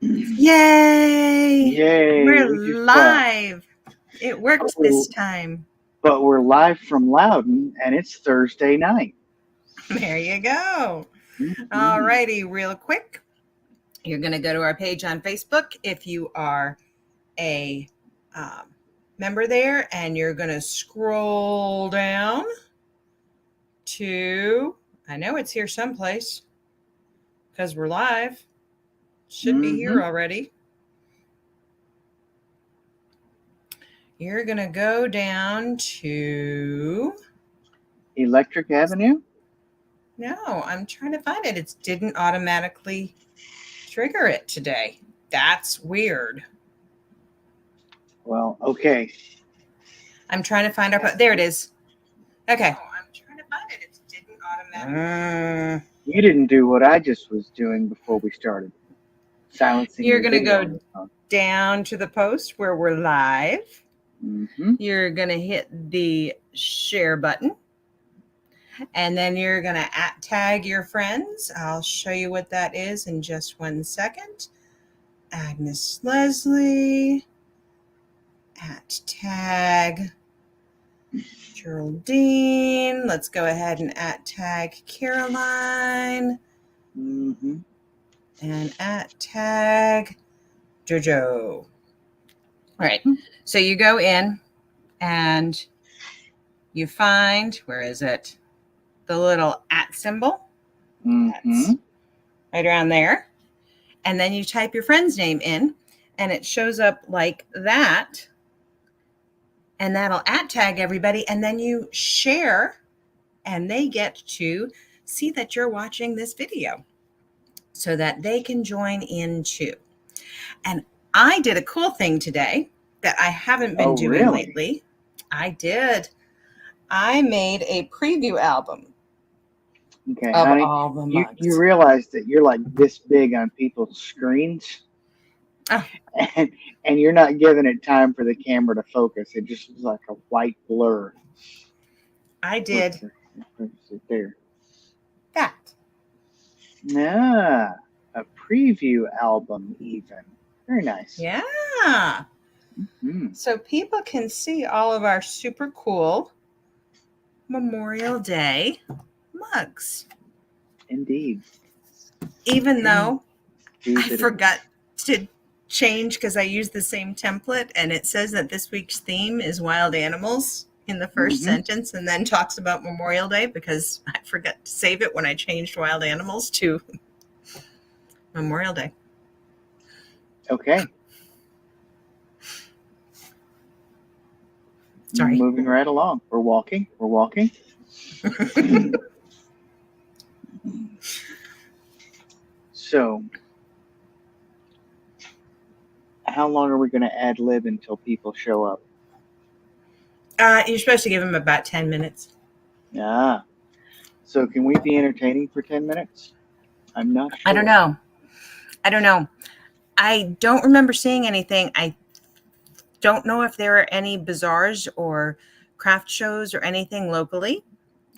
Yay! Yay, We're we just live. It worked this time. but we're live from Loudon and it's Thursday night. There you go. All Mhm. righty, real quick. You're going to go to our page on Facebook if you are a member there, and you're going to scroll down to, I know it's here someplace because we're live. Should be here Mhm. already. You're going to go down to, Electric Avenue? no, I'm trying to find it. It didn't automatically trigger it today. That's weird. Well, okay. I'm trying to find our. There it is. Okay. Oh, I'm trying to find it. It didn't automatically. You didn't do what I just was doing before we started. Silencing You're your going to video on go your phone. down to the post where we're live. Mhm. You're going to hit the share button. And then you're going to tag your friends. I'll show you what that is in just 1 second. Agnes Leslie. @tag Geraldine. Let's go ahead and @tag Caroline. Mhm. And @tag Jojo. All right. So you go in and you find, where is it? The little @ symbol. That's Mhm. right around there. And then you type your friend's name in, and it shows up like that. And that'll @tag everybody. And then you share, and they get to see that you're watching this video so that they can join in too. And I did a cool thing today that I haven't been Oh, doing really? lately. I did. I made a preview album Okay, of honey. all the You mugs. realize that you're like this big on people's screens? Oh. and and you're not giving it time for the camera to focus. It just was like a white blur. I did There. that. Ah, a preview album, even. Very nice. Yeah. Mm. So people can see all of our super cool Memorial Day mugs. Indeed. Even though I Indeed. forgot to change because I used the same template, and it says that this week's theme is wild animals in the 1st sentence, and then talks about Memorial Day because I forgot to save it when I changed wild animals to Memorial Day. Okay. Sorry. Moving right along. We're walking. So, how long are we going to ad lib until people show up? You're supposed to give them about 10 minutes. Ah. So, can we be entertaining for 10 minutes? I'm not sure. I don't know. I don't remember seeing anything. I don't know if there are any bazaars or craft shows or anything locally.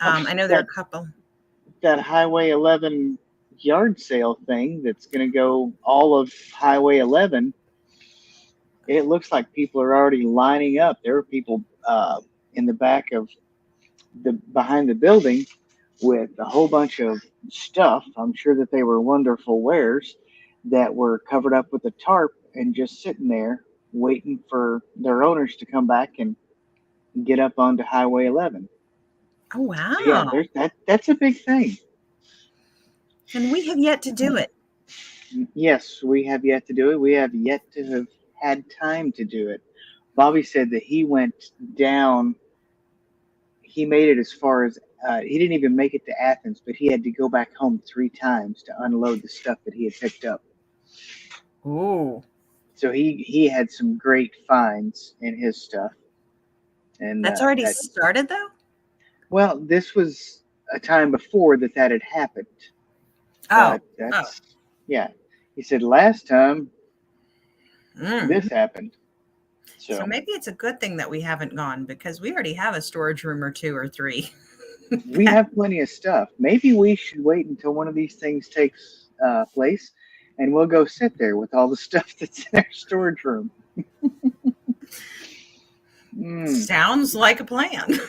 I know there are a couple. That Highway 11 yard sale thing that's going to go all of Highway 11. It looks like people are already lining up. There are people in the back of behind the building with a whole bunch of stuff. I'm sure that they were wonderful wares that were covered up with a tarp and just sitting there waiting for their owners to come back and get up onto Highway 11. Oh, wow. So yeah, that's a big thing. And we have yet to do it. Yes, we have yet to do it. We have yet to have had time to do it. Bobby said that he went down. He made it as far as he didn't even make it to Athens, but he had to go back home 3 times to unload the stuff that he had picked up. Ooh. So he had some great finds in his stuff. And that's already started, though? Well, this was a time before that had happened. Oh. Yeah. He said last time this happened. So maybe it's a good thing that we haven't gone because we already have a storage room or 2 or 3. We have plenty of stuff. Maybe we should wait until one of these things takes place and we'll go sit there with all the stuff that's in our storage room. Sounds like a plan.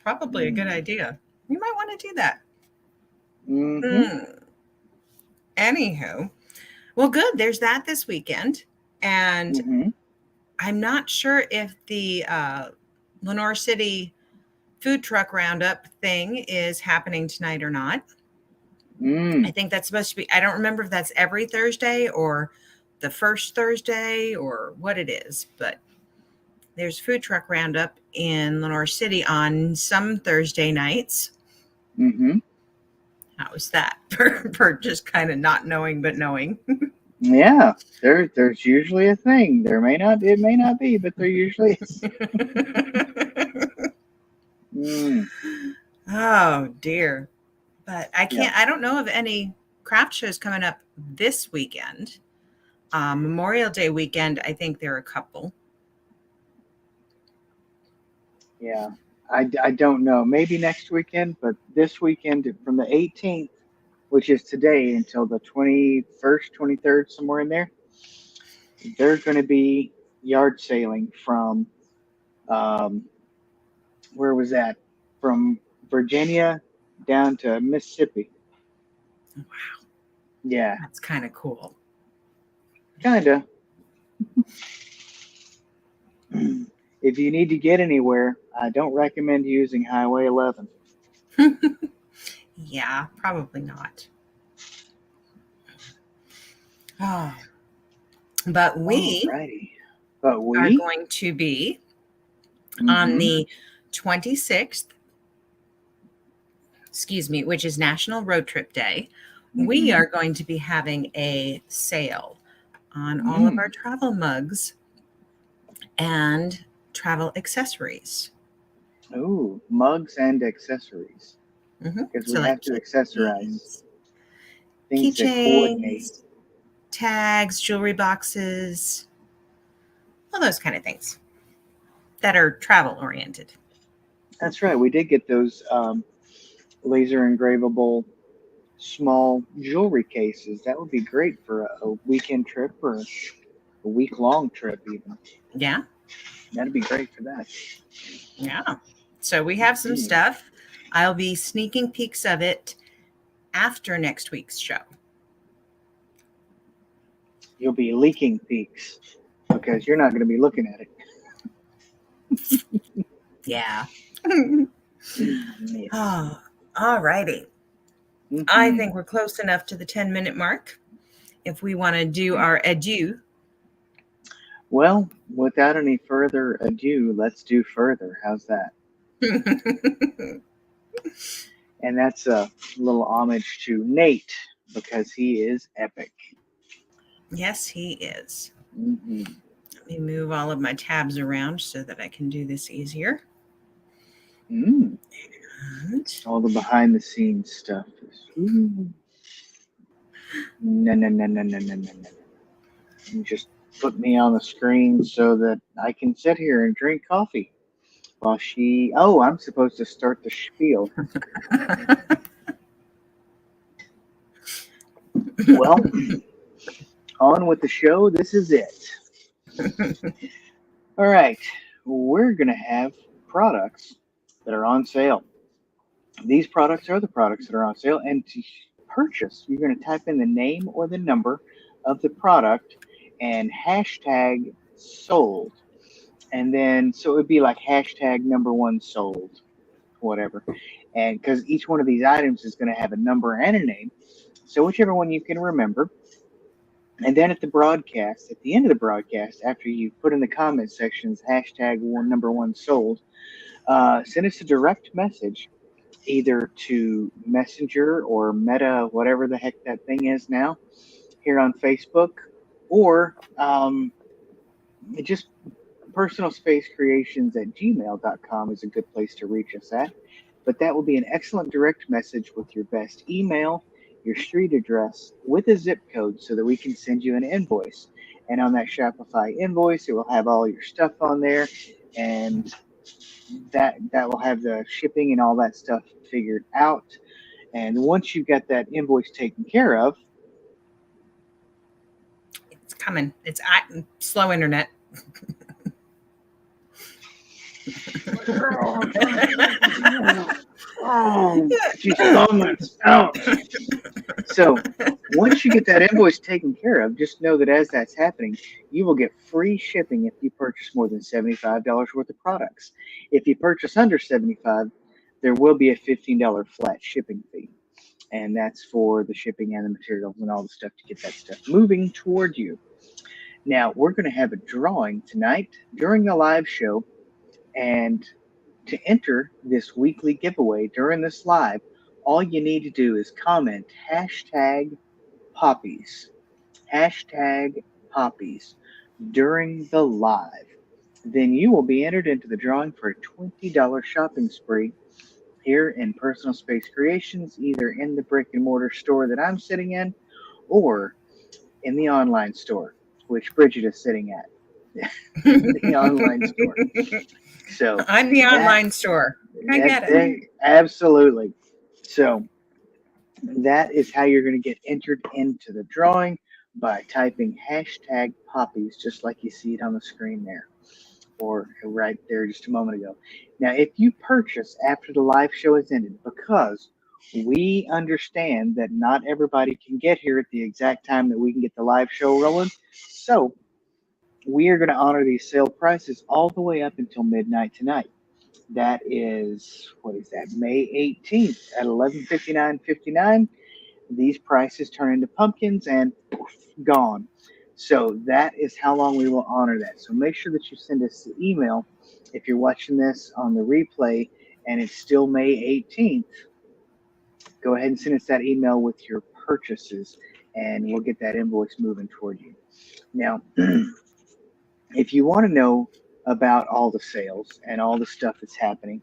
Probably a good idea. You might want to do that. Anywho, well, good. There's that this weekend. And I'm not sure if the Lenore City food truck roundup thing is happening tonight or not. I think that's supposed to be, I don't remember if that's every Thursday or the first Thursday or what it is, but there's food truck roundup in Lenore City on some Thursday nights. How was that for just kind of not knowing but knowing? Yeah, there's usually a thing. It may not be, but there usually is. Oh dear. But I can't, I don't know of any craft shows coming up this weekend. Memorial Day weekend, I think there are a couple. Yeah, I don't know. Maybe next weekend, but this weekend from the 18th, which is today, until the 21st, 23rd, somewhere in there, they're going to be yard sailing from, where was that? From Virginia down to Mississippi. Wow. Yeah. That's kind of cool. Kinda. If you need to get anywhere, I don't recommend using Highway 11. Yeah, probably not. Oh. But we are going to be on the 26th, which is National Road Trip Day. We are going to be having a sale on all of our travel mugs and travel accessories. Oh, mugs and accessories. Because we have to accessorize things that coordinate. Tags, jewelry boxes, all those kind of things that are travel oriented. That's right. We did get those laser engravable small jewelry cases. That would be great for a weekend trip or a week-long trip even. Yeah. That'd be great for that. Yeah. So we have some stuff. I'll be sneaking peeks of it after next week's show. You'll be leaking peeks because you're not going to be looking at it. Yeah. Oh, all righty. I think we're close enough to the 10-minute mark if we want to do our adieu. Well, without any further ado, let's do further. How's that? And that's a little homage to Nate because he is epic. Yes, he is. Let me move all of my tabs around so that I can do this easier. And all the behind the scenes stuff. No. You just put me on the screen so that I can sit here and drink coffee while I'm supposed to start the spiel. Well, on with the show. This is it. All right. We're going to have products that are on sale. These products are the products that are on sale. And to purchase, you're going to type in the name or the number of the product and hashtag sold. And then, so it would be like hashtag #1 sold, whatever. And because each one of these items is going to have a number and a name. So whichever one you can remember. And then at the end of the broadcast, after you put in the comment sections, hashtag #1 sold, send us a direct message either to Messenger or Meta, whatever the heck that thing is now, here on Facebook, or just personalspacecreations@gmail.com is a good place to reach us at. But that will be an excellent direct message with your best email, your street address, with a zip code so that we can send you an invoice. And on that Shopify invoice, it will have all your stuff on there, and that will have the shipping and all that stuff figured out. And once you've got that invoice taken care of, It's coming. It's slow internet. she's comments out. So once you get that invoice taken care of, just know that as that's happening, you will get free shipping if you purchase more than $75 worth of products. If you purchase under 75, there will be a $15 flat shipping fee. And that's for the shipping and the materials and all the stuff to get that stuff moving toward you. Now, we're going to have a drawing tonight during the live show. And to enter this weekly giveaway during this live, all you need to do is comment hashtag Poppies, hashtag Poppies during the live. Then you will be entered into the drawing for a $20 shopping spree here in Personal Space Creations, either in the brick and mortar store that I'm sitting in or in the online store, which Bridget is sitting at. The online store. So I'm the online store. I get it. Absolutely. So that is how you're going to get entered into the drawing by typing hashtag Poppies, just like you see it on the screen there, or right there just a moment ago. Now, if you purchase after the live show has ended, because we understand that not everybody can get here at the exact time that we can get the live show rolling, so we are going to honor these sale prices all the way up until midnight tonight. That is, what is that, May 18th at 11:59:59. These prices turn into pumpkins and poof, gone. So that is how long we will honor that. So make sure that you send us the email if you're watching this on the replay and it's still May 18th. Go ahead and send us that email with your purchases and we'll get that invoice moving toward you. Now, if you want to know about all the sales and all the stuff that's happening,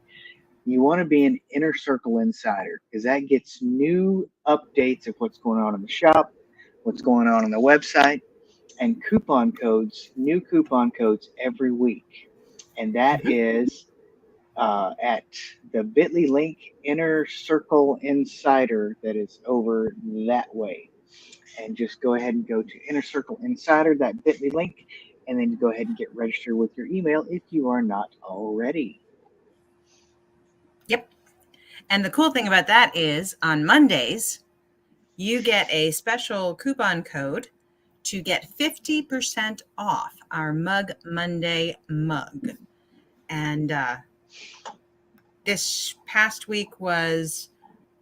you want to be an Inner Circle Insider because that gets new updates of what's going on in the shop, what's going on the website, and coupon codes, new coupon codes every week. And that is at the bit.ly link, Inner Circle Insider, that is over that way. And just go ahead and go to Inner Circle Insider, that bit.ly link, and then go ahead and get registered with your email if you are not already. Yep. And the cool thing about that is on Mondays, you get a special coupon code to get 50% off our Mug Monday mug. And this past week was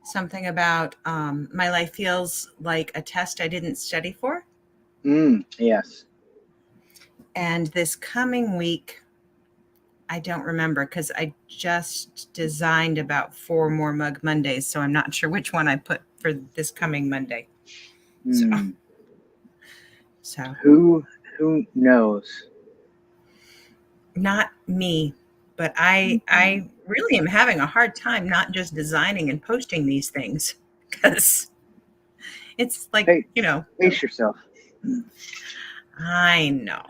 something about my life feels like a test I didn't study for. Yes. And this coming week, I don't remember because I just designed about 4 more Mug Mondays, so I'm not sure which one I put for this coming Monday. So who knows? Not me, but I really am having a hard time not just designing and posting these things because it's like, Hey, you know, pace yourself. I know.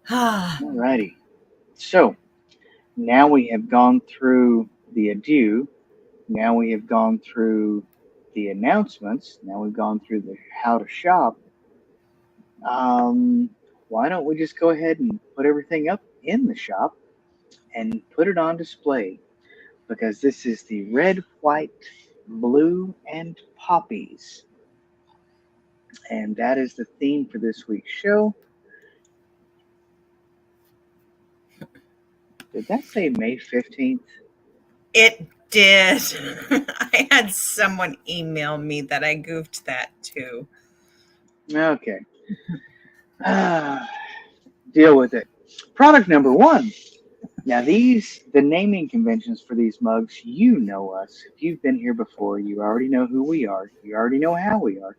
All righty. So now we have gone through the adieu. Now we have gone through the announcements. Now we've gone through the how to shop. Why don't we just go ahead and put everything up in the shop and put it on display? Because this is the red, white, blue, and poppies. And that is the theme for this week's show. Did that say May 15th? It did. I had someone email me that I goofed that too. Okay. Deal with it. Product number 1. Now the naming conventions for these mugs, you know us. If you've been here before, you already know who we are. You already know how we are.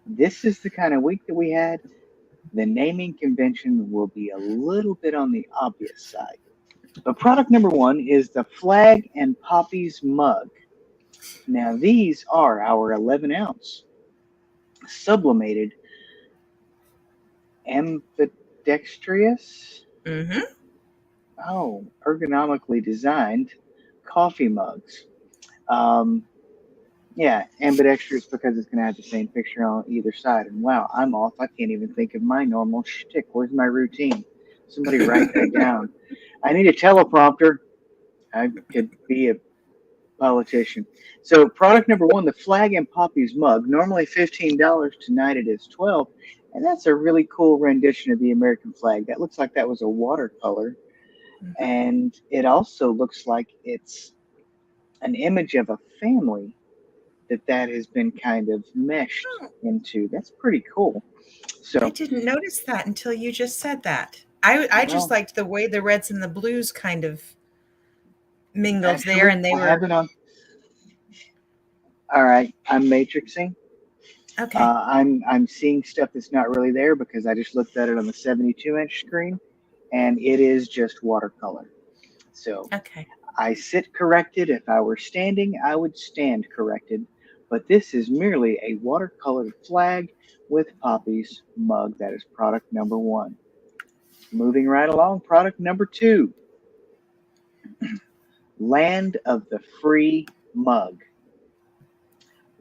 This is the kind of week that we had. The naming convention will be a little bit on the obvious side. But product number 1 is the Flag and Poppies mug. Now these are our 11-ounce sublimated ambidextrous, ergonomically designed coffee mugs. Yeah, ambidextrous because it's going to have the same picture on either side. And wow, I'm off. I can't even think of my normal shtick. Where's my routine? Somebody write that down. I need a teleprompter. I could be a politician. So product number one, the Flag and Poppies mug. Normally $15. Tonight it is 12. And that's a really cool rendition of the American flag. That looks like that was a watercolor. Mhm. And it also looks like it's an image of a family that has been kind of meshed into. That's pretty cool. I So, didn't notice that until you just said that. I just well, liked the way the reds and the blues kind of mingled there, actually, and they I have were it on. All right, I'm matrixing. okay. I'm seeing stuff that's not really there because I just looked at it on the 72-inch screen, and it is just watercolor. So Okay. I sit corrected. If I were standing, I would stand corrected. But this is merely a watercolored flag with Poppies mug. That is product number one. Moving right along, product number two, Land of the Free mug.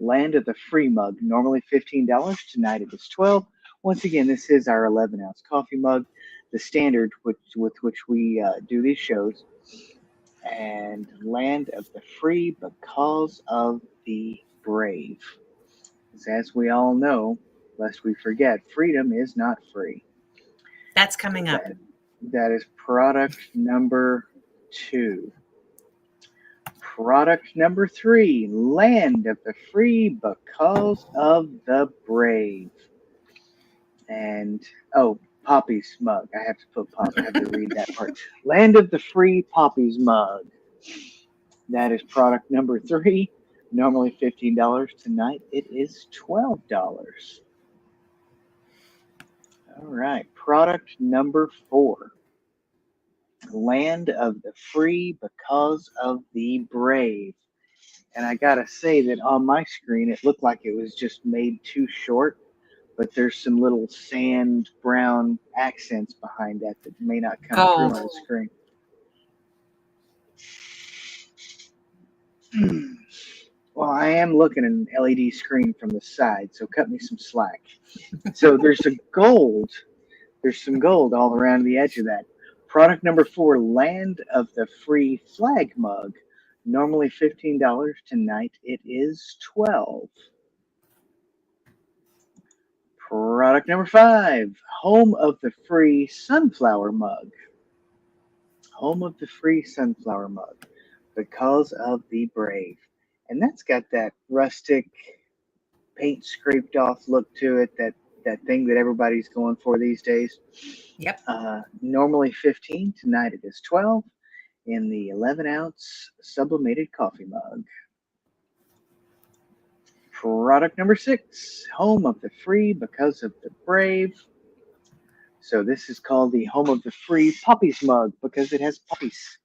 Land of the Free mug, normally $15. Tonight it is 12. Once again, this is our 11-ounce coffee mug, the standard with which we do these shows. And Land of the Free because of the brave. As we all know, lest we forget, freedom is not free. That's So coming up. that is product number two. Product number three, Land of the Free because of the brave. And oh, Poppy's mug. I have to put pop. I have to read that part. Land of the Free Poppy's mug. That is product number three. Normally $15. Tonight it is $12. All right. Product number four. Land of the Free because of the brave. And I gotta say that on my screen it looked like it was just made too short, but there's some little sand brown accents behind that may not come through Gold. on the screen. Well, I am looking at an LED screen from the side, so cut me some slack. So there's some gold all around the edge of that. Product number four, Land of the Free flag mug. Normally $15. Tonight it is 12. Product number five, Home of the Free sunflower mug. Home of the Free sunflower mug because of the brave. And that's got that rustic paint scraped off look to it, that thing that everybody's going for these days. Yep. Normally 15, tonight it is 12 in the 11-ounce sublimated coffee mug. Product number six, Home of the Free because of the brave. So this is called the Home of the Free Poppies mug because it has poppies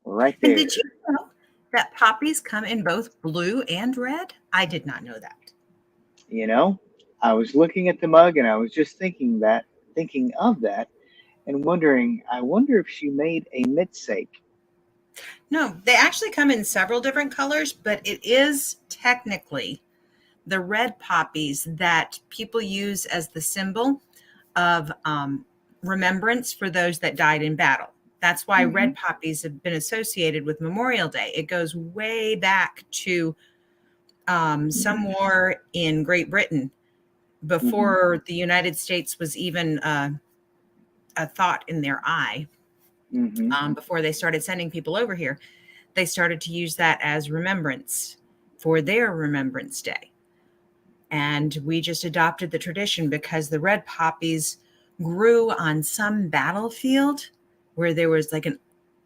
right And there. did you know that poppies come in both blue and red? I did not know that. You know, I was looking at the mug and I was just thinking of that, and wondering, I wonder if she made a mitsake. No, they actually come in several different colors, but it is technically the red poppies that people use as the symbol of remembrance for those that died in battle. That's why Mm-hmm. red poppies have been associated with Memorial Day. It goes way back to some war in Great Britain Mm-hmm. before the United States was even a thought in their eye. Mm-hmm. Before they started sending people over here, they started to use that as remembrance for their Remembrance Day. And we just adopted the tradition because the red poppies grew on some battlefield where there was like an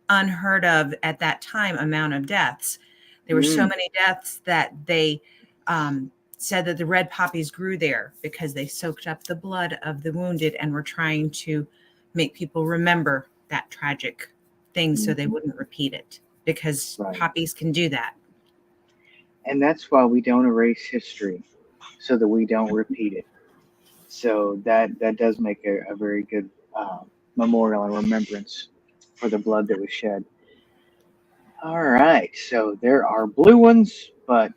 unheard of at that time amount of deaths. There were so Mm. many deaths that they said that the red poppies grew there because they soaked up the blood of the wounded and were trying to make people remember that tragic thing so they Mm-hmm. wouldn't repeat it, because Right. poppies can do that. And that's why we don't erase history, so that we don't repeat it. So that does make a very good memorial and remembrance for the blood that was shed. All right, so there are blue ones, but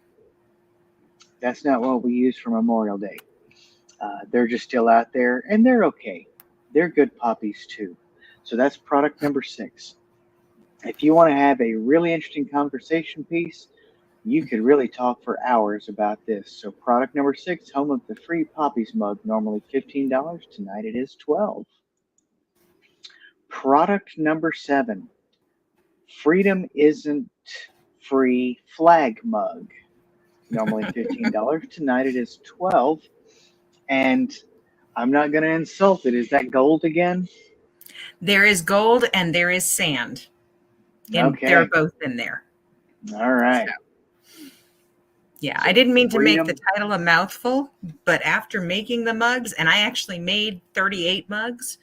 that's not what we use for Memorial Day. They're just still out there, and they're okay. They're good poppies too. So that's product number 6. If you want to have a really interesting conversation piece, you could really talk for hours about this. So product number 6, home of the free poppies mug, normally $15. Tonight it is 12. Product number 7, freedom isn't free flag mug, normally $15. Tonight it is 12. And I'm not going to insult it. Is that gold again? There is gold and there is sand. And they're Okay. both in there. All right. So, yeah, So I didn't mean to make the freedom. title a mouthful, but after making the mugs, and I actually made 38 mugs,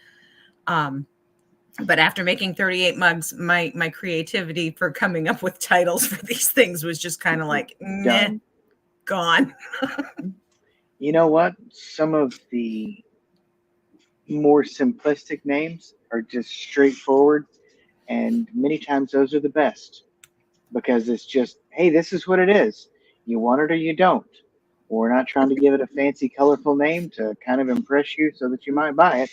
but after making 38 mugs, my creativity for coming up with titles for these things was just kind of like, meh, Done. gone. You know what? Some of the more simplistic names are just straightforward, and many times those are the best because it's just, hey, this is what it is. You want it or you don't. We're not trying to give it a fancy, colorful name to kind of impress you so that you might buy it.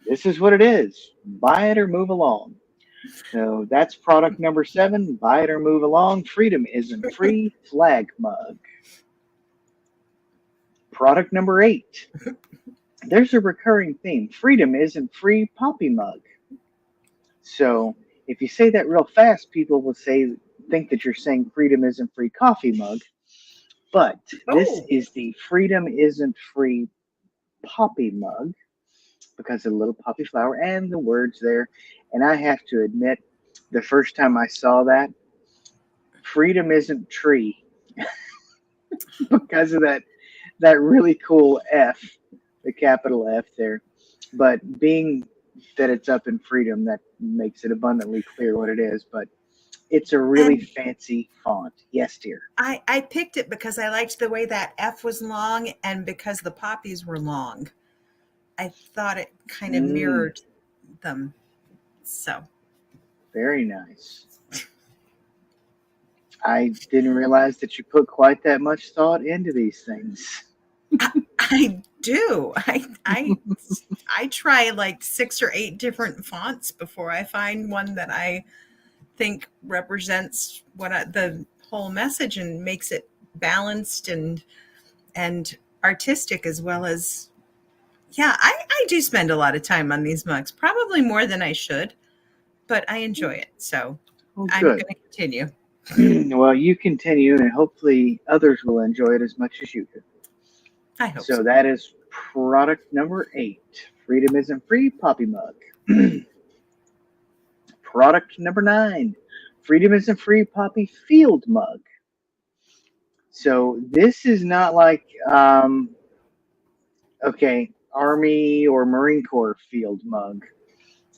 This is what it is. Buy it or move along. So that's product number 7. Buy it or move along. Freedom isn't free. Flag mug. Product number 8. There's a recurring theme. Freedom isn't free. Poppy mug. So if you say that real fast, people will think that you're saying freedom isn't free coffee mug. But this Oh, is the freedom isn't free poppy mug because of the little poppy flower and the words there. And I have to admit, the first time I saw that, freedom isn't tree because of that really cool F, the capital F there. But being that it's up in freedom, that makes it abundantly clear what it is. But it's a really and fancy font. Yes, dear. I picked it because I liked the way that F was long and because the poppies were long. I thought it kind of Mm, mirrored them. So very nice. I didn't realize that you put quite that much thought into these things. I do. I try like 6 or 8 different fonts before I find one that I think represents the whole message and makes it balanced and artistic as well as yeah, I do spend a lot of time on these mugs, probably more than I should, but I enjoy it. So Oh, I'm good. going to continue. Well, you continue, and hopefully others will enjoy it as much as you do. I hope So so. that is product number 8. Freedom isn't free, poppy mug. Product number 9. Freedom isn't free, poppy field mug. So this is not like, okay, Army or Marine Corps field mug.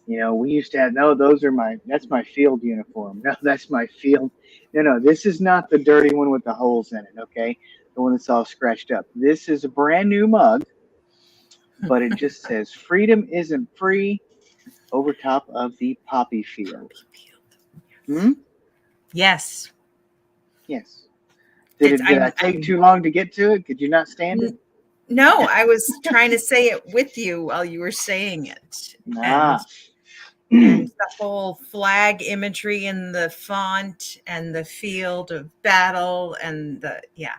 You know, we used to have, no, that's my field uniform. No, that's my field. No, this is not the dirty one with the holes in it, okay? The one that's all scratched up. This is a brand new mug, but it just says freedom isn't free over top of the poppy field. Hmm? Yes. Yes. It's Did I take too long to get to it? Could you not stand it? no, I was trying to say it with you while you were saying it. Ah. And the whole flag imagery in the font and the field of battle and the yeah.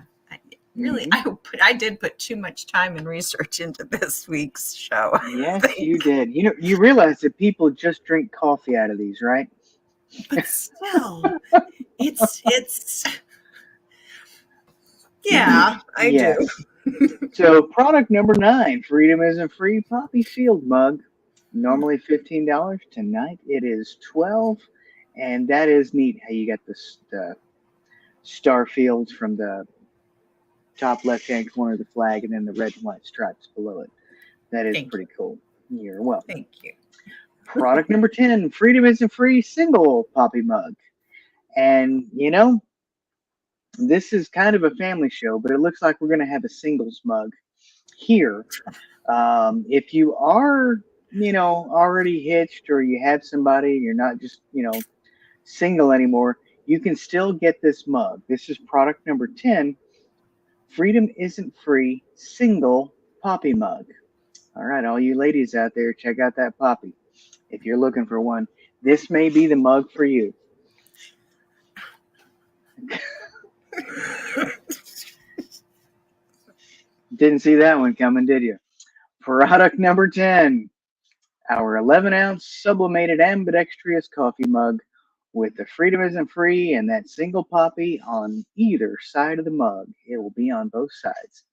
Really, Mhm. I did put too much time and research into this week's show. I Yes, you think, did. You know, you realize that people just drink coffee out of these, right? but still, it's yeah, I do. Yes. So product number 9, freedom isn't free, poppy field mug. Normally $15. Tonight it is 12. And that is neat how you got the star fields from the top left-hand corner of the flag and then the red and white stripes below it. That is Thank you, pretty cool. You're welcome. thank you. Product number 10, freedom isn't free, single poppy mug. And, you know, this is kind of a family show, but it looks like we're going to have a singles mug here. If you are, already hitched or you have somebody, you're not just, single anymore, you can still get this mug. This is product number 10. Freedom Isn't Free Single Poppy Mug. All right, all you ladies out there, check out that Poppy. If you're looking for one, this may be the mug for you. Didn't see that one coming, did you? Product number 10. Our 11-ounce sublimated ambidextrous coffee mug with the Freedom Isn't Free and that single poppy on either side of the mug. It will be on both sides.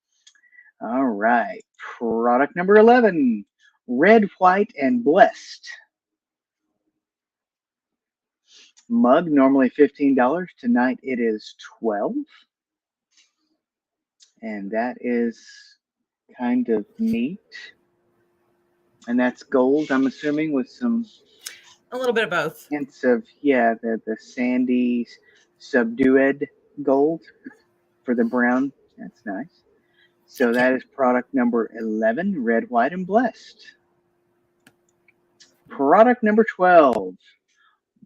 All right. Product number 11. Red, White, and Blessed. Mug, normally $15. Tonight it is $12. And that is kind of neat. And that's gold, I'm assuming, with some a little bit of both hints of, the sandy subdued gold for the brown. That's nice. So that is product number 11, Red, White, and Blessed. Product number 12,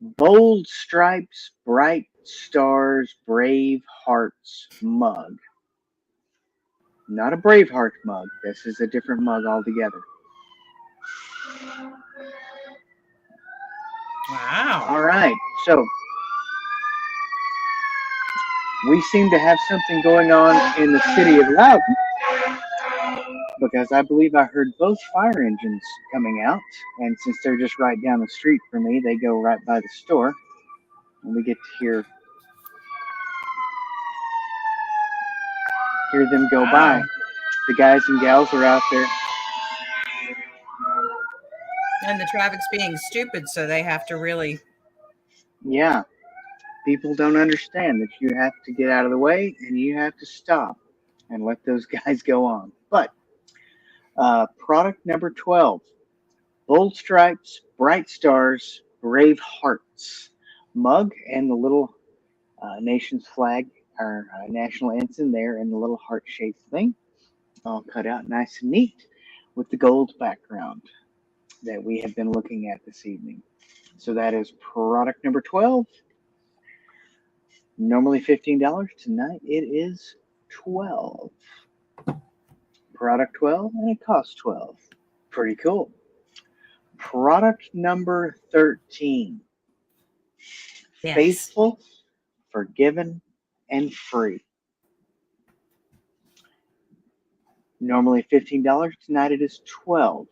Bold Stripes, Bright Stars, Brave Hearts mug. Not a Brave Heart mug. This is a different mug altogether. Wow. All right. So we seem to have something going on in the city of Loudon, because I believe I heard both fire engines coming out. And since they're just right down the street from me, they go right by the store. And we get to hear them go by. The guys and gals are out there. And the traffic's being stupid, so they have to really... Yeah. People don't understand that you have to get out of the way and you have to stop and let those guys go on. But product number 12, Bold Stripes, Bright Stars, Brave Hearts mug, and the little nation's flag, our national ensign there, and the little heart-shaped thing, all cut out nice and neat with the gold background that we have been looking at this evening. So that is product number 12. Normally $15. Tonight it is $12. Product 12, and it costs $12. Pretty cool. Product number 13. Yes. Faithful, Forgiven, and Free. Normally $15. Tonight it is $12.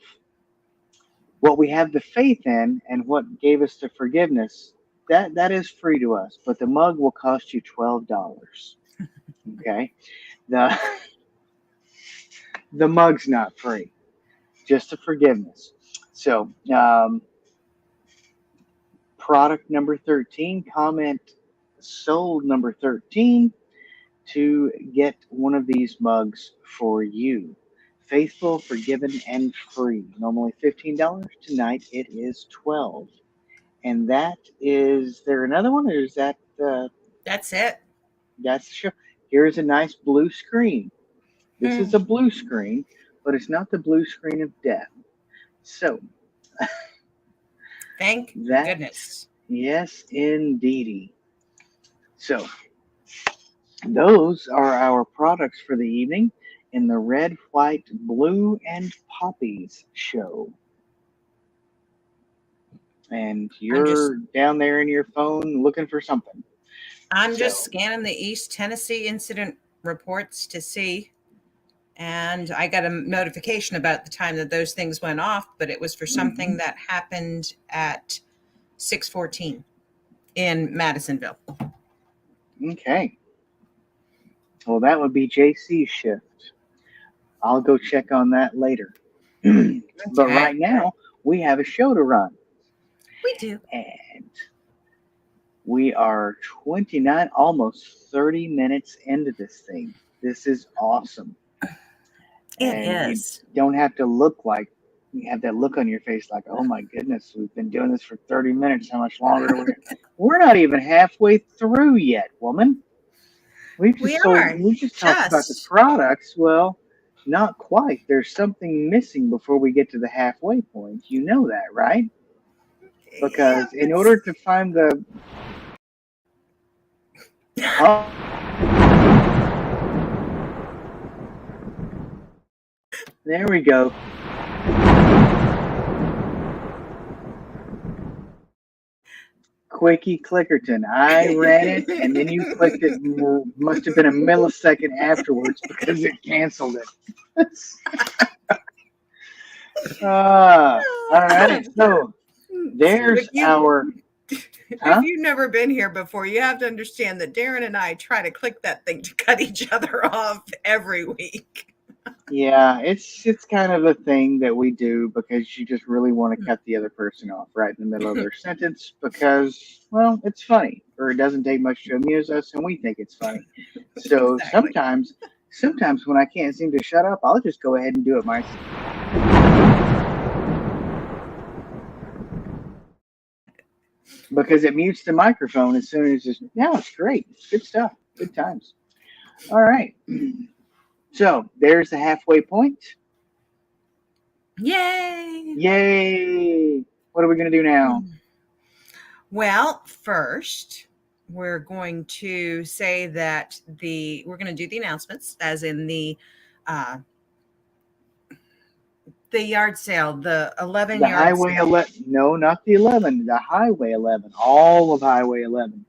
What we have the faith in and what gave us the forgiveness, that is free to us, but the mug will cost you $12. Okay? The mug's not free, just the forgiveness. So, product number 13, comment sold number 13 to get one of these mugs for you. Faithful, Forgiven, and Free. Normally $15. Tonight it is $12. And that is there another one, or is that that's it? That's the show. Here's a nice blue screen. This is a blue screen, but it's not the blue screen of death. So thank goodness. Yes, indeedy. So those are our products for the evening in the Red, White, Blue, and Poppies show. And you're down there in your phone looking for something. I'm just scanning the East Tennessee incident reports to see. And I got a notification about the time that those things went off, but it was for something that happened at 6:14 in Madisonville. Okay. Well, that would be JC's shift. I'll go check on that later. But right now, we have a show to run. We do. And we are 29, almost 30 minutes into this thing. This is awesome. It is. You don't have to look like, you have that look on your face like, oh my goodness, we've been doing this for 30 minutes. How much longer are we? We're not even halfway through yet, woman. We just talked about the products. Well, not quite. There's something missing before we get to the halfway point. You know that, right? Because in order to find the Oh, there we go. Quickie Clickerton. I ran it, and then you clicked it. Must have been a millisecond afterwards because it canceled it. All right. So there's If you our. if Huh? you've never been here before, you have to understand that Darren and I try to click that thing to cut each other off every week. Yeah, it's kind of a thing that we do because you just really want to cut the other person off right in the middle of their sentence because, well, it's funny or it doesn't take much to amuse us and we think it's funny. So Exactly. sometimes when I can't seem to shut up, I'll just go ahead and do it myself because it mutes the microphone as soon as it's, yeah, it's great. It's good stuff. Good times. All right. So there's the halfway point. Yay! Yay! What are we going to do now? Well, first, we're going to say that we're going to do the announcements, as in uh, the yard sale, the 11 The yard Highway sale. 11. No, not the 11. The Highway 11. All of Highway 11.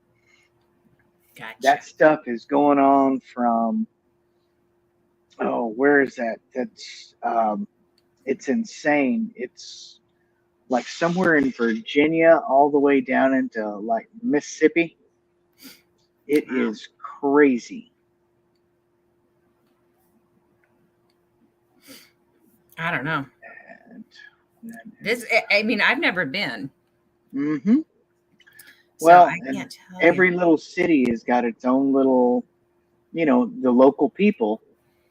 Gotcha. That stuff is going on from. Oh, where is that? It's insane. It's like somewhere in Virginia, all the way down into like Mississippi. It is crazy. I don't know. And, I mean, I've never been, mm-hmm. so Well, I and can't tell every you. little city has got its own little, the local people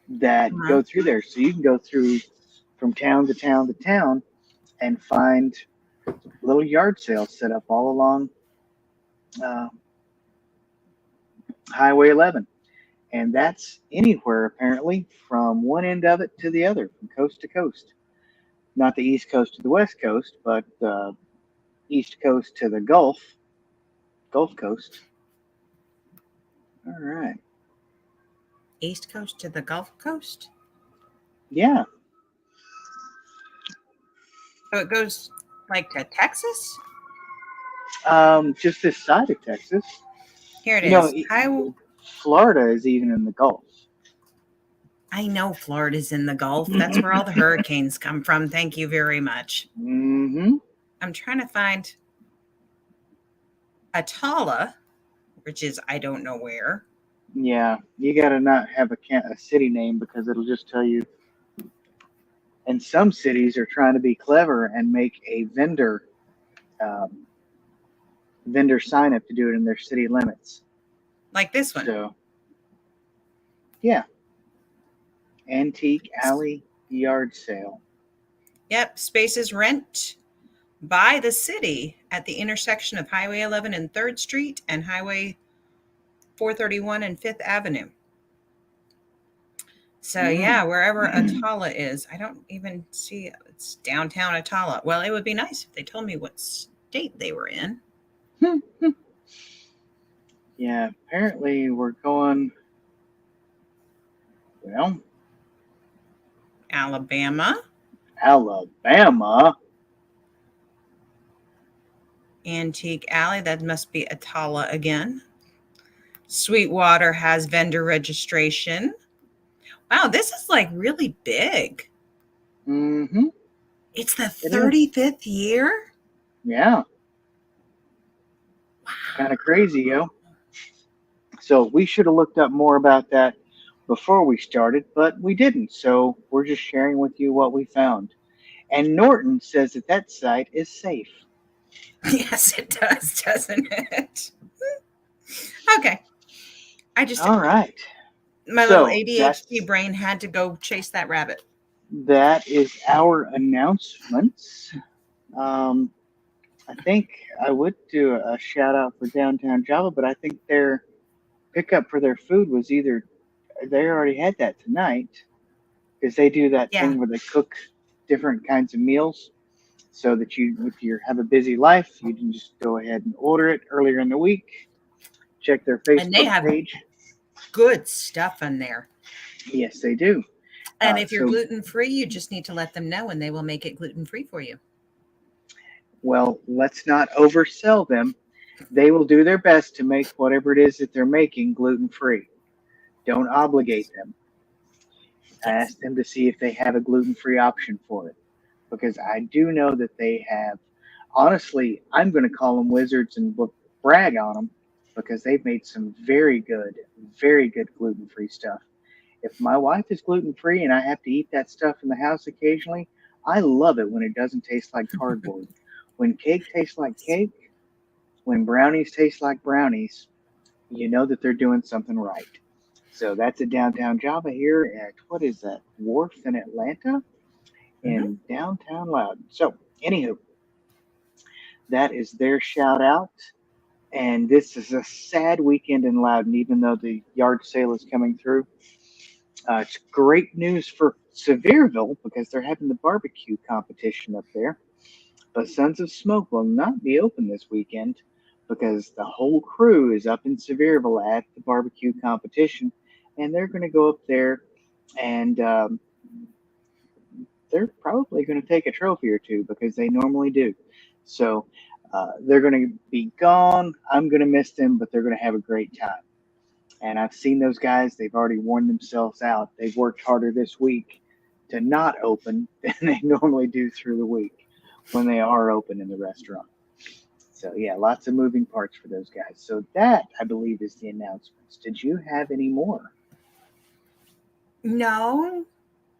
that Uh-huh. go through there. So you can go through from town to town to town and find little yard sales set up all along uh, Highway 11. And that's anywhere apparently from one end of it to the other, from coast to coast. Not the East Coast to the West Coast, but East Coast to the Gulf Coast. All right. East Coast to the Gulf Coast. Yeah. So it goes like to Texas. Just this side of Texas. Here it You know, is. Florida is even in the Gulf. I know Florida's in the Gulf. That's where all the hurricanes come from. Thank you very much. Mm-hmm. I'm trying to find Atala, which is I don't know where. Yeah, you got to not have a city name because it'll just tell you. And some cities are trying to be clever and make a um, vendor sign up to do it in their city limits. Like this one. So, yeah, Antique Alley Yard Sale. Yep, spaces rent by the city at the intersection of Highway 11 and 3rd Street and Highway 431 and 5th Avenue. So yeah, wherever Atala is, I don't even see it's downtown Atala. Well, it would be nice if they told me what state they were in. Yeah, apparently we're going. Well, Alabama, Alabama. Antique Alley, that must be Atala again. Sweetwater has vendor registration. Wow, this is like really big. Mm-hmm. It's the It is. 35th year? Yeah. Wow. Kind of crazy, yo. So we should have looked up more about that before we started, but we didn't. So we're just sharing with you what we found. And Norton says that that site is safe. Yes, it does, doesn't it? Okay. All right. My little So ADHD brain had to go chase that rabbit. that is our announcements. I think I would do a shout out for Downtown Java, but I think their pickup for their food was either they already had that tonight because they do that Yeah. thing where they cook different kinds of meals so that you, if you have a busy life, you can just go ahead and order it earlier in the week check their And they Facebook have page. good stuff in there. Yes, they do. And if you're So, gluten free, you just need to let them know and they will make it gluten free for you. well, let's not oversell them. They will do their best to make whatever it is that they're making gluten free. Don't obligate them. Yes. Ask them to see if they have a gluten free option for it. Because I do know that they have. Honestly, I'm going to call them wizards and brag on them because they've made some very good gluten free stuff. If my wife is gluten free and I have to eat that stuff in the house occasionally, I love it when it doesn't taste like cardboard. When cake tastes like cake, when brownies taste like brownies, you know that they're doing something right. So that's a downtown Java here at what is that? Wharf in Atlanta Mm-hmm. in downtown Loudon. So, anywho, that is their shout out. And this is a sad weekend in Loudon, even though the yard sale is coming through. It's great news for Sevierville because they're having the barbecue competition up there. But Sons of Smoke will not be open this weekend because the whole crew is up in Sevierville at the barbecue competition, and they're going to go up there and they're probably going to take a trophy or two because they normally do. So they're going to be gone. I'm going to miss them, but they're going to have a great time. And I've seen those guys. They've already worn themselves out. They've worked harder this week to not open than they normally do through the week when they are open in the restaurant. So, yeah, lots of moving parts for those guys. So, that, I believe, is the announcements. Did you have any more? No,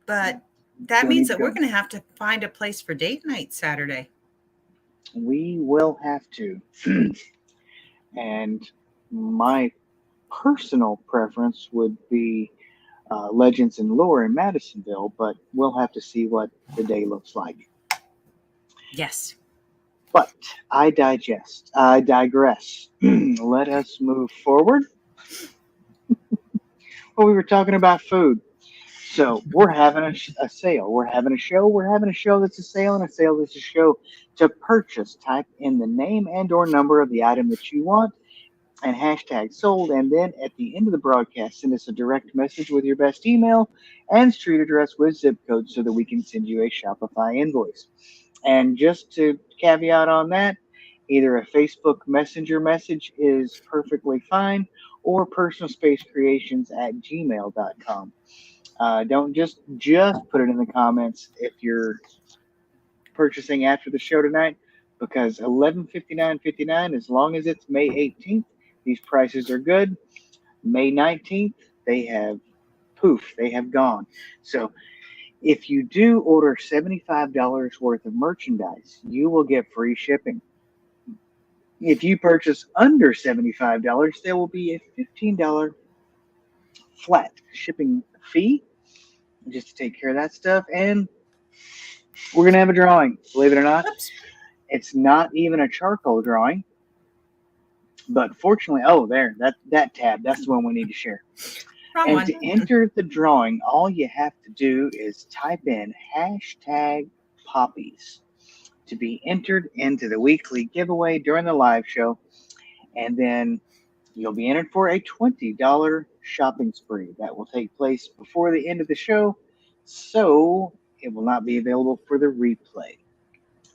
but that Still means need to that we're go. going to have to find a place for date night Saturday. We will have to. And my personal preference would be Legends and Lore in Madisonville, but we'll have to see what the day looks like. Yes. But I digress. Let us move forward. Well, we were talking about food. So we're having a sale. We're having a show. We're having a show that's a sale and a sale that's a show to purchase. Type in the name and or number of the item that you want and hashtag sold. And then at the end of the broadcast, send us a direct message with your best email and street address with zip code so that we can send you a Shopify invoice. And just to caveat on that, either a Facebook Messenger message is perfectly fine or personalspacecreations at gmail.com. Don't just put it in the comments if you're purchasing after the show tonight, because 11:59:59, as long as it's May 18th, these prices are good. May 19th, they have gone. So if you do order $75 worth of merchandise, you will get free shipping. If you purchase under $75, there will be a $15 flat shipping fee just to take care of that stuff. And we're going to have a drawing, believe it or not. Oops. It's not even a charcoal drawing, but fortunately, oh, there, that tab, that's the one we need to share. Wrong And one. to enter the drawing, all you have to do is type in hashtag Poppies to be entered into the weekly giveaway during the live show. And then you'll be entered for a $20 shopping spree that will take place before the end of the show. So it will not be available for the replay.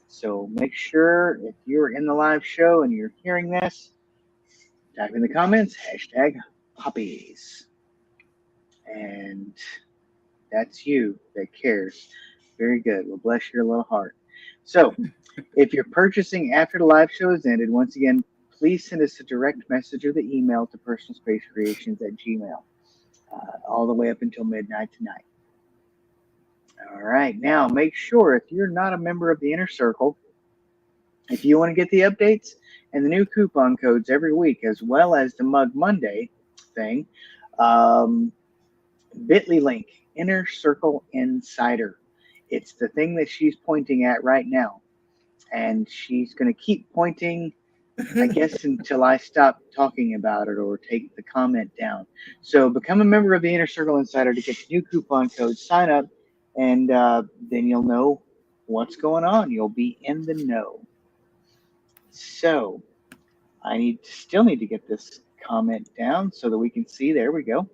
So make sure if you're in the live show and you're hearing this, type in the comments, hashtag Poppies. And that's you that cares. Very good. Well, bless your little heart. So if you're purchasing after the live show has ended, once again, please send us a direct message or the email to personalspacecreations at gmail, all the way up until midnight tonight. All right. Now, make sure if you're not a member of the Inner Circle, if you want to get the updates and the new coupon codes every week, as well as the Mug Monday thing, bit.ly link, Inner Circle Insider. It's the thing that she's pointing at right now. And she's going to keep pointing, I guess, until I stop talking about it or take the comment down. So become a member of the Inner Circle Insider to get the new coupon code, sign up, and then you'll know what's going on. You'll be in the know. So I still need to get this comment down so that we can see. There we go.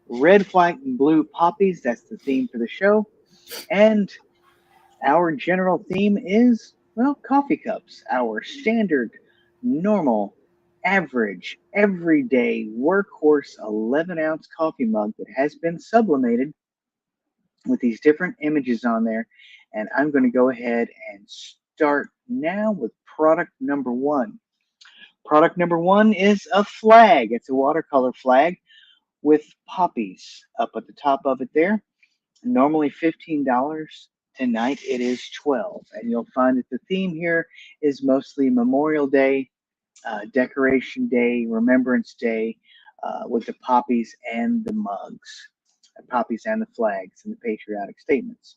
Red, white, and blue poppies. That's the theme for the show. And our general theme is, well, coffee cups. Our standard, normal, average, everyday, workhorse 11-ounce coffee mug that has been sublimated with these different images on there. And I'm going to go ahead and start now with product number one. Product number one is a flag. It's a watercolor flag with poppies up at the top of it there. Normally $15. Tonight it is $12. And you'll find that the theme here is mostly Memorial Day, Decoration Day, Remembrance Day, with the poppies and the mugs, poppies and the flags and the patriotic statements.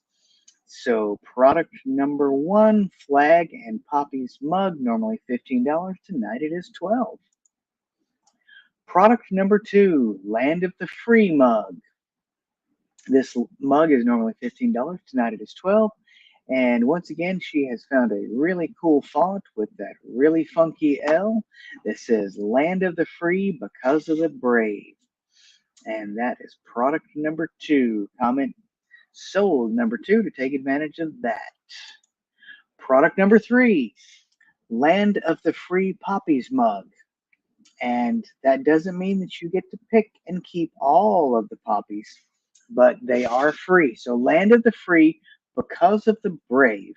So product number one, flag and poppies mug, normally $15. Tonight it is $12. Product number two, Land of the Free mug. This mug is normally $15. Tonight it is $12. And once again, she has found a really cool font with that really funky L that says Land of the Free because of the brave. And that is product number two. Comment sold number two to take advantage of that. Product number three, Land of the Free Poppies mug. And that doesn't mean that you get to pick and keep all of the poppies, but they are free. So Land of the Free because of the brave.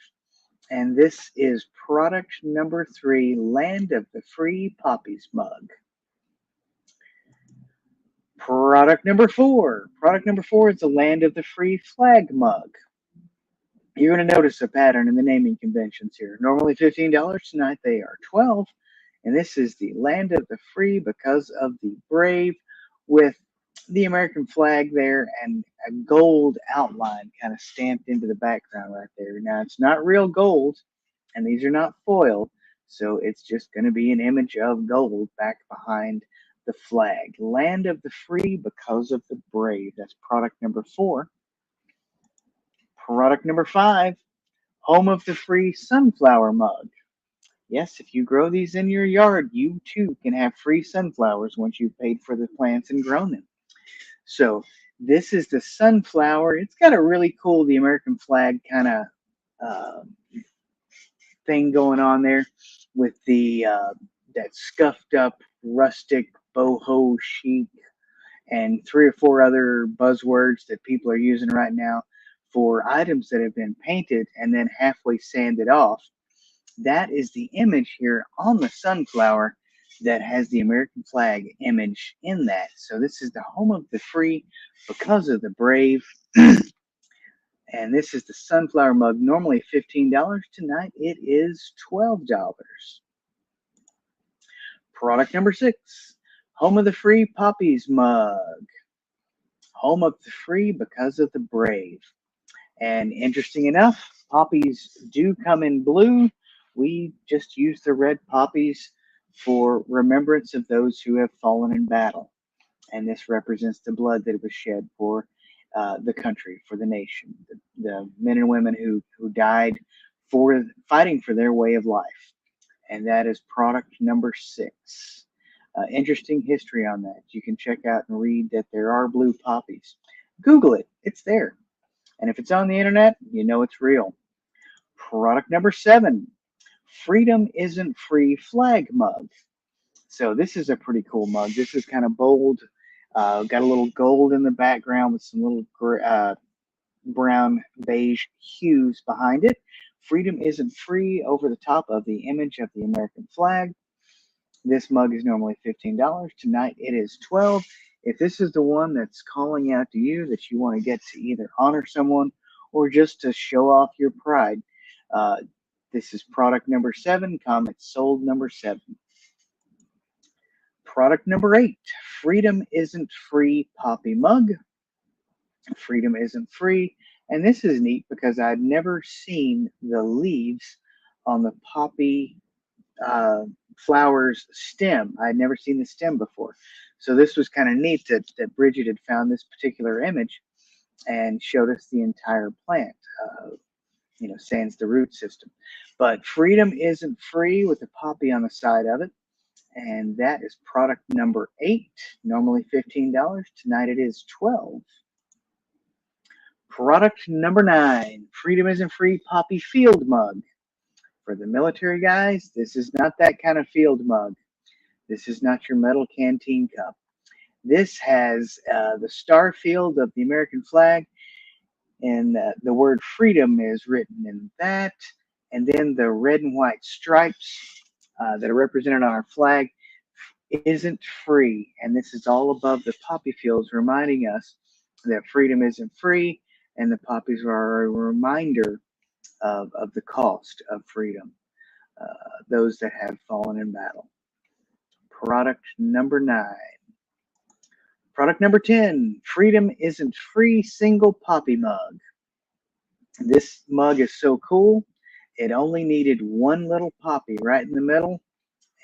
And this is product number three, Land of the Free Poppies mug. Product number four. Product number four is the Land of the Free flag mug. You're going to notice a pattern in the naming conventions here. Normally $15, tonight they are $12. And this is the Land of the Free because of the brave, with the American flag there and a gold outline kind of stamped into the background right there. Now, it's not real gold, and these are not foil, so it's just going to be an image of gold back behind the flag. Land of the Free because of the brave. That's product number four. Product number five, Home of the Free sunflower mug. Yes, if you grow these in your yard, you too can have free sunflowers once you've paid for the plants and grown them. So this is the sunflower. It's got a really cool, the American flag kind of thing going on there with the that scuffed up rustic boho chic and three or four other buzzwords that people are using right now for items that have been painted and then halfway sanded off. That is the image here on the sunflower that has the American flag image in that. So this is the Home of the Free because of the brave. And this is the sunflower mug, normally $15. Tonight it is $12. Product number six, Home of the Free Poppies mug. Home of the Free because of the brave. And interesting enough, poppies do come in blue. We just use the red poppies for remembrance of those who have fallen in battle. And this represents the blood that was shed for the country, for the nation, the men and women who died for fighting for their way of life. And that is product number six. Interesting history on that. You can check out and read that there are blue poppies. Google it. It's there. And if it's on the internet, you know it's real. Product number seven, Freedom Isn't Free flag mug. So this is a pretty cool mug. This is kind of bold. Got a little gold in the background with some little brown beige hues behind it. Freedom Isn't Free over the top of the image of the American flag. This mug is normally $15. Tonight it is $12. If this is the one that's calling out to you that you want to get to either honor someone or just to show off your pride, this is product number seven. Comment sold number seven. Product number eight, Freedom Isn't Free Poppy mug. Freedom Isn't Free. And this is neat because I'd never seen the leaves on the poppy flowers stem. I'd never seen the stem before. So this was kind of neat that Bridget had found this particular image and showed us the entire plant, sans the root system. But Freedom Isn't Free with the poppy on the side of it. And that is product number 8. Normally $15. Tonight it is 12. Product number 9. Freedom Isn't Free Poppy Field Mug. For the military guys, this is not that kind of field mug. This is not your metal canteen cup. This has the star field of the American flag, and the word freedom is written in that, and then the red and white stripes that are represented on our flag isn't free. And this is all above the poppy fields, reminding us that freedom isn't free, and the poppies are a reminder of the cost of freedom, those that have fallen in battle. Product number 9. Product number 10, Freedom Isn't Free Single Poppy Mug. This mug is so cool, it only needed one little poppy right in the middle,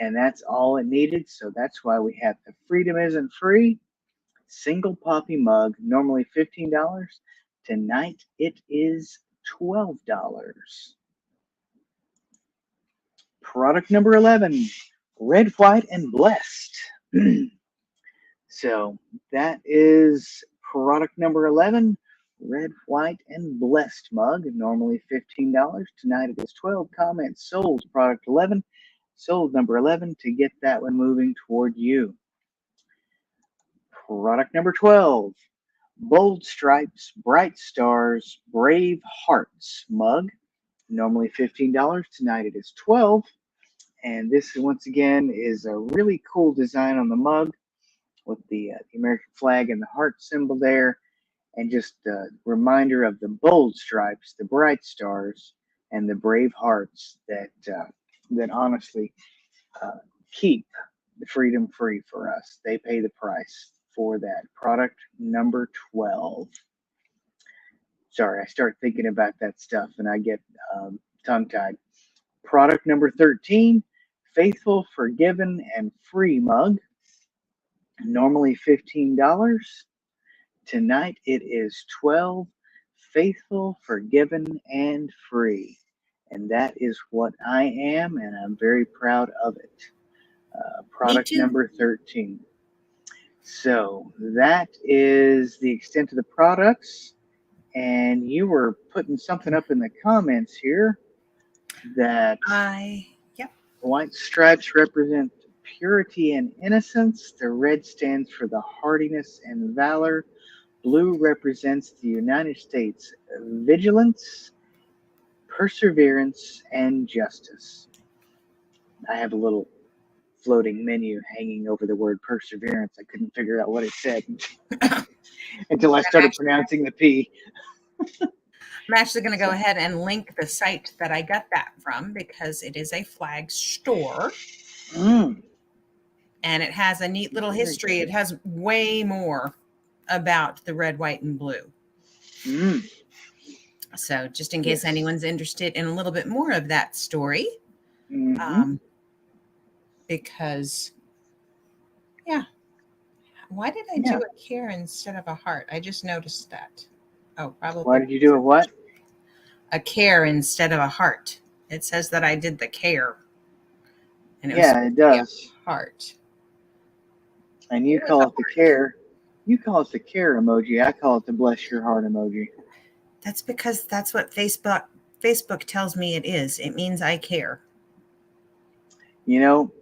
and that's all it needed. So that's why we have the Freedom Isn't Free Single Poppy Mug, normally $15. Tonight it is $12. Product number 11, Red, White, and Blessed. So that is product number 11, Red, White, and Blessed mug, normally $15. Tonight it is 12. Comments sold product 11, sold number 11 to get that one moving toward you. Product number 12, Bold Stripes, Bright Stars, Brave Hearts mug, normally $15. Tonight it is 12. And this, once again, is a really cool design on the mug with the American flag and the heart symbol there, and just a reminder of the bold stripes, the bright stars, and the brave hearts that honestly keep the freedom free for us. They pay the price for that. Product number 12. Sorry, I start thinking about that stuff and I get tongue-tied. Product number 13, Faithful, Forgiven, and Free mug. Normally $15. Tonight it is 12. Faithful, Forgiven, and Free. And that is what I am, and I'm very proud of it. Product number 13. So that is the extent of the products. And you were putting something up in the comments here that white stripes represent purity and innocence. The red stands for the hardiness and valor. Blue represents the United States vigilance, perseverance, and justice. I have a little floating menu hanging over the word perseverance. I couldn't figure out what it said until I started pronouncing the P. I'm actually going to go ahead and link the site that I got that from, because it is a flag store. And it has a neat little history. It has way more about the red, white, and blue. So just in case anyone's interested in a little bit more of that story. Because, why did I do a care instead of a heart? I just noticed that. Oh, probably. Why did you do a what? A care instead of a heart. It says that I did the care. And it does. Heart. And you call it the care. You call it the care emoji. I call it the bless your heart emoji. That's because that's what Facebook tells me it is. It means I care. You know,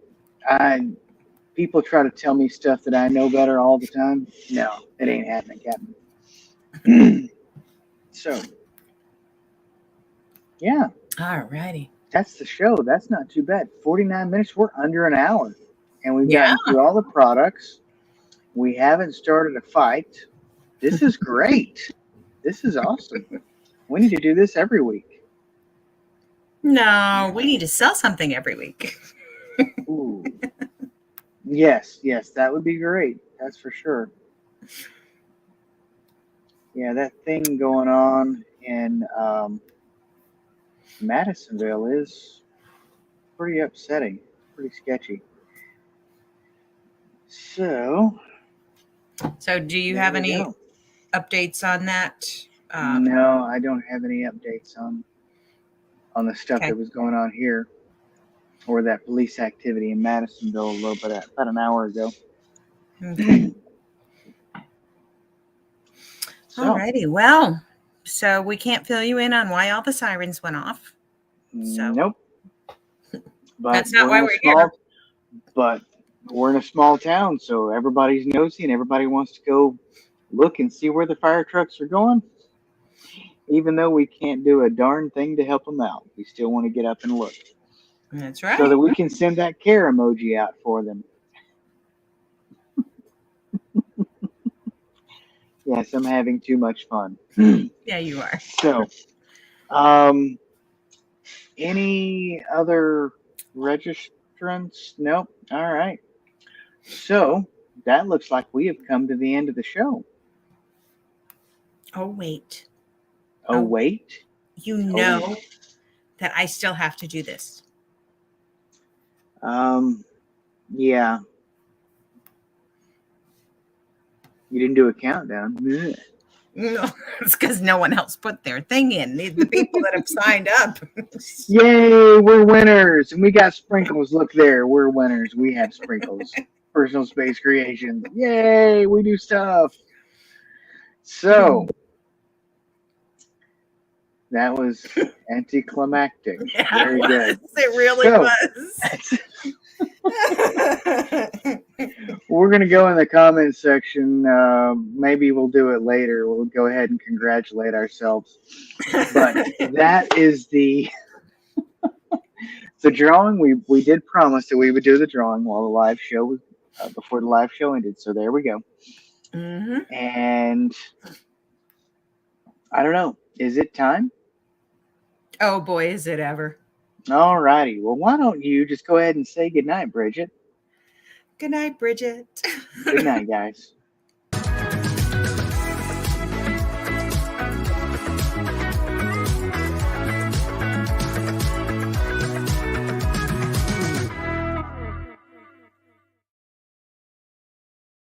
people try to tell me stuff that I know better all the time. No, it ain't happening, Captain. So, yeah. All righty. That's the show. That's not too bad. 49 minutes. We're under an hour. And we've gotten through all the products. We haven't started a fight. This is great. This is awesome. We need to do this every week. No, we need to sell something every week. Ooh. Yes, that would be great. That's for sure. Yeah, that thing going on in Madisonville is pretty upsetting, pretty sketchy. So do you have any updates on that? No, I don't have any updates on the stuff that was going on here. or that police activity in Madisonville a little bit about an hour ago. Okay. So, Alrighty. Well, so we can't fill you in on why all the sirens went off. So nope. But that's not why we're here. we're in a small town, so everybody's nosy and everybody wants to go look and see where the fire trucks are going. Even though we can't do a darn thing to help them out, we still want to get up and look That's so right. that we can send that care emoji out for them. Yes, I'm having too much fun. Yeah, you are. So, um, any other registrants? Nope. All right. So that looks like we have come to the end of the show. Oh, wait. Oh, wait. You know that I still have to do this. Yeah. You didn't do a countdown. Ugh. No, it's because no one else put their thing in. The people that have signed up. Yay, we're winners. And we got sprinkles. Look there. We're winners. We have sprinkles. Personal Space Creations. Yay, we do stuff. So that was anticlimactic. Yeah, Very good. It really was. We're going to go in the comments section. Maybe we'll do it later. We'll go ahead and congratulate ourselves. But that is the drawing. We did promise that we would do the drawing while the live show was before the live show ended. So there we go. Mm-hmm. And I don't know. Is it time? Oh boy, is it ever. All righty. Well, why don't you just go ahead and say goodnight, Bridget? Good night, Bridget. Good night, guys.